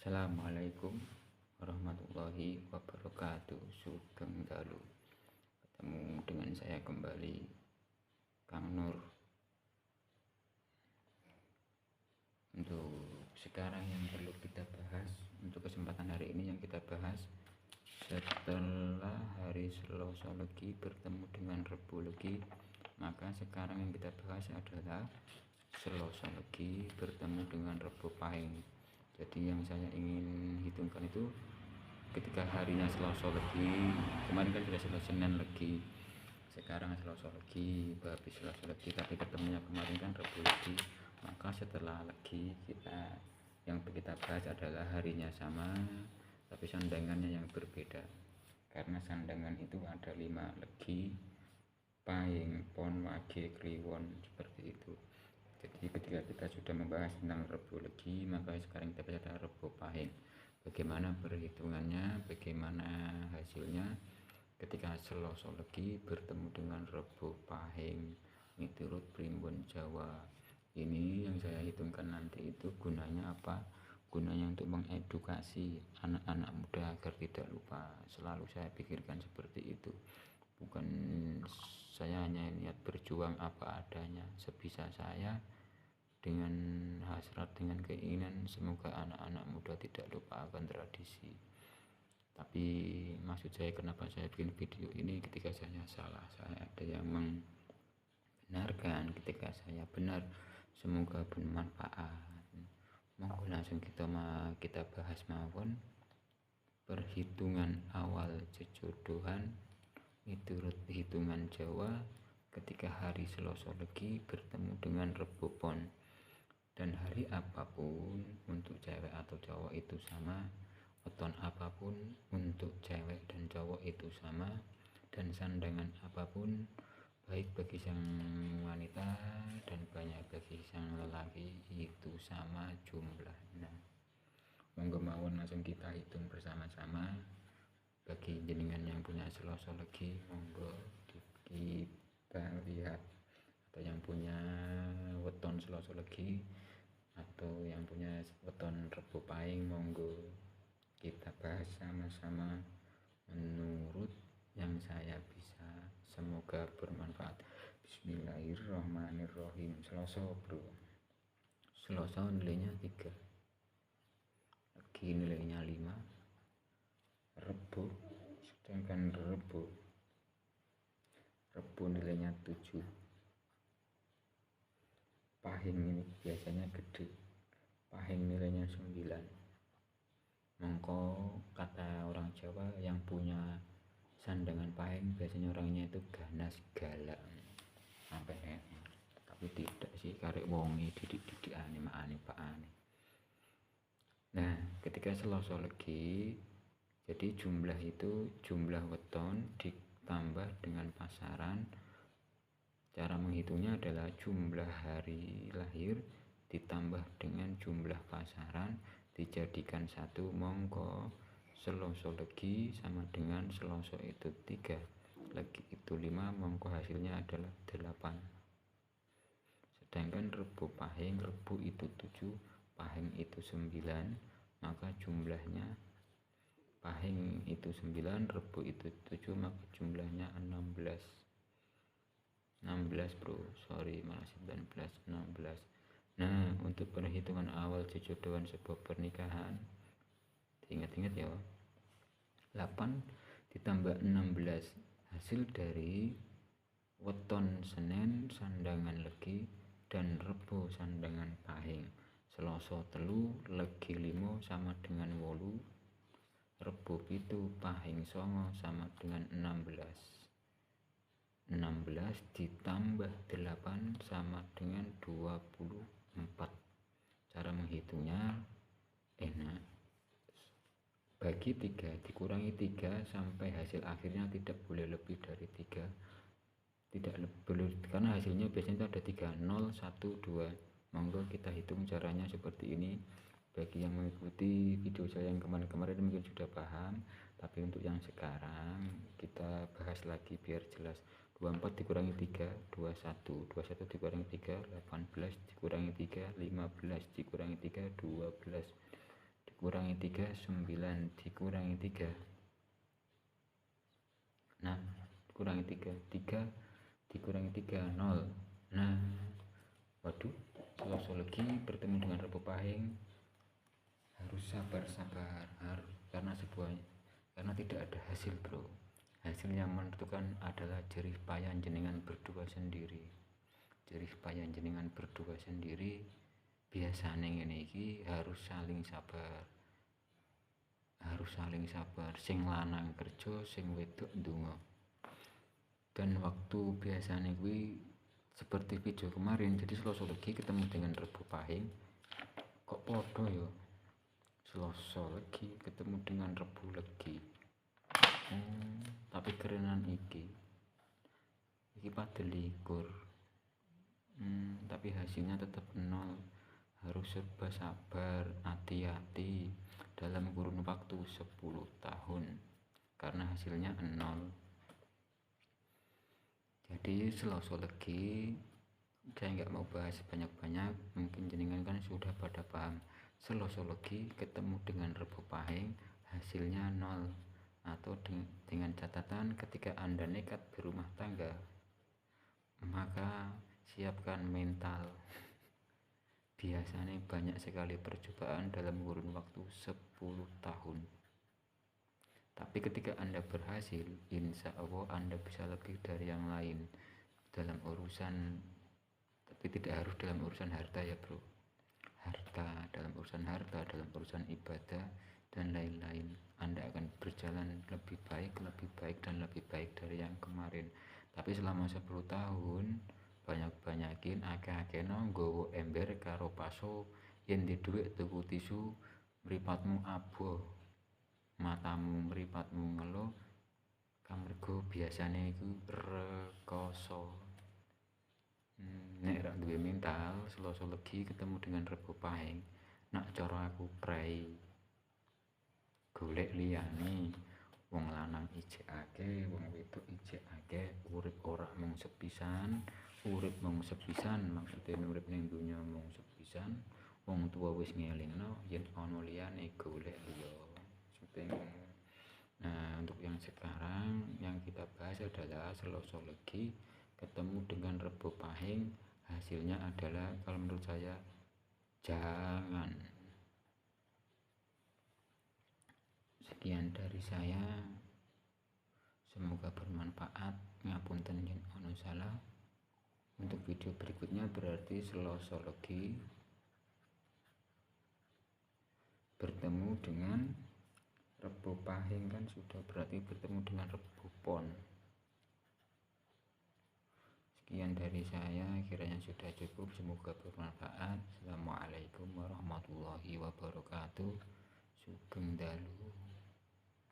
Assalamualaikum warahmatullahi wabarakatuh. Sugeng dalu. Ketemu dengan saya kembali, Kang Nur. Untuk sekarang yang perlu kita bahas, untuk kesempatan hari ini yang kita bahas, setelah hari Selasa Legi bertemu dengan Rebu Legi, maka sekarang yang kita bahas adalah Selasa Legi bertemu dengan Rebu Pahing. Jadi yang saya ingin hitungkan itu ketika harinya Selasa Legi, kemarin kan sudah Senin Legi, sekarang Selasa Legi, habis Selasa Legi, tapi ketemunya kemarin kan Rebu Legi. Maka setelah Legi yang kita bahas adalah harinya sama tapi sandangannya yang berbeda, karena sandangan itu ada 5: Legi, Pahing, Pon, Wage, Kliwon, seperti itu. Jadi ketika kita sudah membahas tentang Rebu Legi, maka sekarang kita bahas tentang Rebu Pahing. Bagaimana perhitungannya, bagaimana hasilnya ketika Selasa Legi bertemu dengan Rebu Pahing miturut Primbon Jawa. Ini yang saya hitungkan nanti itu gunanya apa? Gunanya untuk mengedukasi anak-anak muda agar tidak lupa. Selalu saya pikirkan seperti itu. Bukan saya hanya niat berjuang apa adanya, sebisa saya, dengan hasrat, dengan keinginan semoga anak-anak muda tidak lupa akan tradisi. Tapi maksud saya, kenapa saya bikin video ini? Ketika saya salah, saya ada yang membenarkan. Ketika saya benar, semoga bermanfaat. Monggo langsung kita bahas mawon perhitungan awal jejodohan miturut hitungan Jawa ketika hari Selasa Legi bertemu dengan Rebu Pon. Dan hari apapun untuk cewek atau cowok itu sama, weton apapun untuk cewek dan cowok itu sama, dan sandangan apapun baik bagi sang wanita dan banyak bagi sang lelaki itu sama jumlahnya. Monggo mawon langsung kita hitung bersama-sama. Bagi jenengan yang punya Selasa Legi, monggo kita lihat, atau yang punya weton Selasa Legi atau yang punya weton Rebu Pahing, monggo kita bahas sama-sama menurut yang saya bisa. Semoga bermanfaat. Bismillahirrahmanirrahim. Selasa bro, Selasa nilainya 3, Legi nilainya 5, Rebu, sedangkan Rebu nilainya 7, Pahing ini biasanya gede, Pahing nilainya 9. Mongko kata orang Jawa, yang punya sandangan Pahing biasanya orangnya itu ganas, galak, sampai tapi tidak sih, karek wongi didik ane maane pak ane. Nah, ketika Selasa Legi, jadi jumlah itu jumlah weton ditambah dengan pasaran. Cara menghitungnya adalah jumlah hari lahir ditambah dengan jumlah pasaran dijadikan 1. Mongko Selasa Legi sama dengan Selasa itu 3, Legi itu 5, mongko hasilnya adalah 8. Sedangkan Rebu Pahing, Rebu itu 7, Pahing itu 9, maka jumlahnya Pahing itu 9, Rebu itu 7, maka jumlahnya 16 bro, malah 19, 16. Nah, untuk perhitungan awal jejodohan sebuah pernikahan, ingat-ingat ya, 8 ditambah 16 hasil dari weton Senin sandangan Legi dan Rebu sandangan Pahing. Selasa telu, Legi 5 sama dengan 8, Rebu 7, Pahing 9 sama dengan 16. 16 ditambah 8 sama dengan 24. Cara menghitungnya enak, bagi 3 dikurangi 3 sampai hasil akhirnya tidak boleh lebih dari 3. Tidak boleh, karena hasilnya biasanya ada 3, 0, 1, 2. Monggo kita hitung caranya seperti ini. Bagi yang mengikuti video saya yang kemarin-kemarin mungkin sudah paham, tapi untuk yang sekarang kita bahas lagi biar jelas. 24 dikurangi 3, 21, 21 dikurangi 3, 18 dikurangi 3, 15 dikurangi 3, 12 dikurangi kurangi 3 9, dikurangi 3 6, kurangi 3 3, dikurangi 3 0. Nah, waduh, Selasa Legi bertemu dengan Rabu Pahing harus sabar-sabar, karena tidak ada hasil, bro. Hasil yang menentukan adalah jerih payah jenengan berdua sendiri. Jerih payah jenengan berdua sendiri biasanya ngene iki harus saling sabar. Sing lanang kerja, sing wedok ndonga. Dan waktu biasanya gue seperti video kemarin, jadi Selasa Legi ketemu dengan Rabu Pahing kok podo ya, Selasa Legi ketemu dengan Rabu Legi. Tapi kerenan iki pada likur, tapi hasilnya tetap nol. Harus serba sabar, hati-hati dalam kurun waktu 10 tahun karena hasilnya nol. Jadi Selasa Legi saya nggak mau bahas banyak-banyak, mungkin jenengan kan sudah pada paham. Selasa Legi ketemu dengan Rabu Pahing hasilnya nol, atau dengan catatan ketika Anda nekat berumah tangga maka siapkan mental. Biasanya banyak sekali percobaan dalam kurun waktu 10 tahun. Tapi ketika Anda berhasil, insya Allah Anda bisa lebih dari yang lain dalam urusan, tapi tidak harus dalam urusan harta ya bro. Dalam urusan ibadah dan lain-lain, Anda akan berjalan lebih baik dan lebih baik dari yang kemarin. Tapi selama 10 tahun banyak-banyakin akeh-akehno nggowo ember karo paso, yen di dhuwit tuku tisu, mripatmu aboh, matamu mripatmu ngelo, kamergo biasane iku rekoso. Nek rak duwe mental, Selasa Legi ketemu dengan Rabu Pahing, nak cara aku pray golek liyane. Wong lanang ijek akeh, wong wedok ijek akeh, urip ora mung sepisan, maksudnya urip ning dunya mung sepisan. Wong tua wis ngelingno yen ana liyane golek liya. Nah, untuk yang sekarang yang kita bahas adalah Selasa Legi ketemu dengan Rabu Pahing, hasilnya adalah kalau menurut saya jangan. Sekian dari saya, semoga bermanfaat. Ngapunten yen ana salah. Untuk video berikutnya berarti Selasa Legi bertemu dengan Rabu Pahing, kan sudah berarti bertemu dengan Rabu Pon. Sekian dari saya, kiranya sudah cukup, semoga bermanfaat. Assalamualaikum warahmatullahi wabarakatuh. Sugeng dalu.